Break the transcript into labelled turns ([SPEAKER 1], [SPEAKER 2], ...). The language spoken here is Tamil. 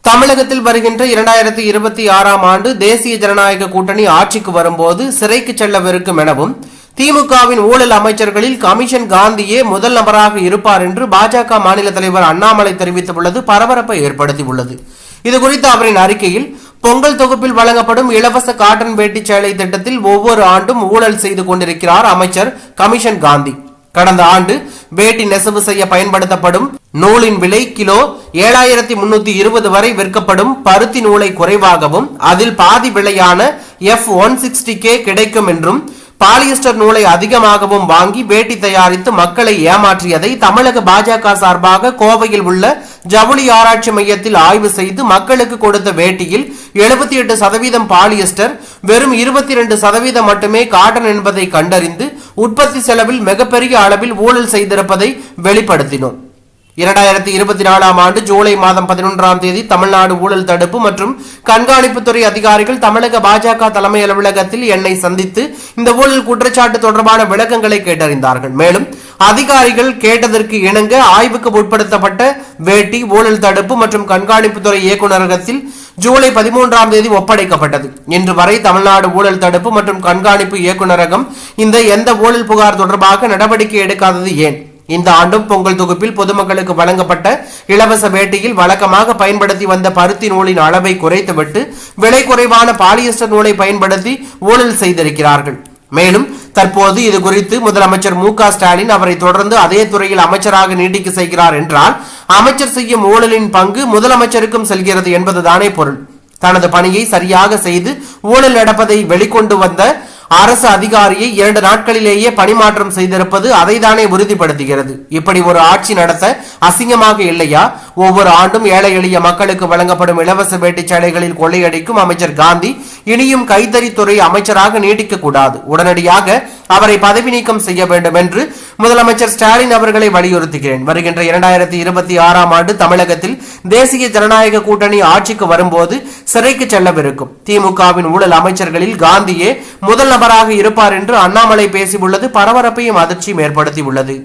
[SPEAKER 1] தமிழகத்தில் வருகின்ற 2026ஆம் ஆண்டு தேசிய ஜனநாயக கூட்டணி ஆட்சிக்கு வரும்போது சிறைக்கு செல்லவிருக்கும் எனவும் திமுகவின் ஊழல் அமைச்சர்களில் கமிஷன் காந்தியே முதல் நபராக இருப்பார் என்று பாஜக மாநில தலைவர் அண்ணாமலை தெரிவித்துள்ளது பரபரப்பை ஏற்படுத்தியுள்ளது. இதுகுறித்து அவரின் அறிக்கையில், பொங்கல் தொகுப்பில் வழங்கப்படும் இலவச காட்டன் வேட்டி சேலை திட்டத்தில் ஒவ்வொரு ஆண்டும் ஊழல் செய்து கொண்டிருக்கிறார் அமைச்சர் கமிஷன் காந்தி. கடந்த ஆண்டு வேட்டி நெசவு செய்ய பயன்படுத்தப்படும் நூலின் விலை கிலோ 7320 வரை விற்கப்படும் பருத்தி நூலை குறைவாகவும் அதில் பாதி விலையான F160K கிடைக்கும் என்றும் பாலியஸ்டர் நூலை அதிகமாகவும் வாங்கி வேட்டி தயாரித்து மக்களை ஏமாற்றியதை தமிழக பாஜக சார்பாக கோவையில் உள்ள ஜவுளி ஆராய்ச்சி மையத்தில் ஆய்வு செய்து மக்களுக்கு கொடுத்த வேட்டியில் 78% பாலியஸ்டர், வெறும் 22% மட்டுமே காட்டன் என்பதை கண்டறிந்து உற்பத்தி செலவில் மிகப்பெரிய அளவில் ஊழல் செய்திருப்பதை வெளிப்படுத்தினோம். 2024ஆம் ஆண்டு ஜூலை மாதம் 11ஆம் தேதி தமிழ்நாடு ஊழல் தடுப்பு மற்றும் கண்காணிப்புத்துறை அதிகாரிகள் தமிழக பாஜக தலைமை அலுவலகத்தில் என்னை சந்தித்து இந்த ஊழல் குற்றச்சாட்டு தொடர்பான விளக்கங்களை கேட்டறிந்தார்கள். மேலும் அதிகாரிகள் கேட்டதற்கு இணங்க ஆய்வுக்கு உட்படுத்தப்பட்ட வேட்டி ஊழல் தடுப்பு மற்றும் கண்காணிப்புத்துறை இயக்குநரகத்தில் ஜூலை 13ஆம் தேதி ஒப்படைக்கப்பட்டது. இன்று வரை தமிழ்நாடு ஊழல் தடுப்பு மற்றும் கண்காணிப்பு இயக்குநரகம் எந்த ஊழல் புகார் தொடர்பாக நடவடிக்கை எடுக்காதது ஏன்? இந்த ஆண்டும் பொங்கல் தொகுப்பில் பொதுமக்களுக்கு வழங்கப்பட்ட இலவச வேட்டியில் வழக்கமாக பயன்படுத்தி வந்த பருத்தி நூலின் அளவை குறைத்துவிட்டு விலை குறைவான பாலியஸ்டர் நூலை பயன்படுத்தி ஊழல் செய்திருக்கிறார்கள். மேலும் தற்போது இது குறித்து முதலமைச்சர் மு.க.ஸ்டாலின் அவரை தொடர்ந்து அதே துறையில் அமைச்சராக நீட்டிக்க செய்கிறார் என்றால் அமைச்சர் செய்யும் ஊழலின் பங்கு முதலமைச்சருக்கும் செல்கிறது என்பதுதானே பொருள். தனது பணியை சரியாக செய்து ஊழல் நடப்பதை வெளிக்கொண்டு வந்த அரசு அதிகாரியை 2 நாட்களிலேயே பணிமாற்றம் செய்திருப்பது அதைதானே உறுதிப்படுத்துகிறது. இப்படி ஒரு ஆட்சி நடத்த அசிங்கமாக இல்லையா? ஒவ்வொரு ஆண்டும் ஏழை எளிய மக்களுக்கு வழங்கப்படும் இலவச வேட்டி சேலைகளில் கொள்ளையடிக்கும் அமைச்சர் காந்தி இனியும் கைத்தறித்துறை அமைச்சராக நீடிக்க கூடாது. உடனடியாக அவரை பதவி நீக்கம் செய்ய வேண்டும் என்று முதலமைச்சர் ஸ்டாலின் அவர்களை வலியுறுத்துகிறேன். வருகின்ற 2026ஆம் ஆண்டு தமிழகத்தில் தேசிய ஜனநாயக கூட்டணி ஆட்சிக்கு வரும்போது சிறைக்கு செல்லவிருக்கும் திமுகவின் ஊழல் அமைச்சர்களில் காந்தியே முதல் நபராக இருப்பார் என்று அண்ணாமலை பேசியுள்ளது பரபரப்பையும் அதிர்ச்சியும் ஏற்படுத்தியுள்ளது.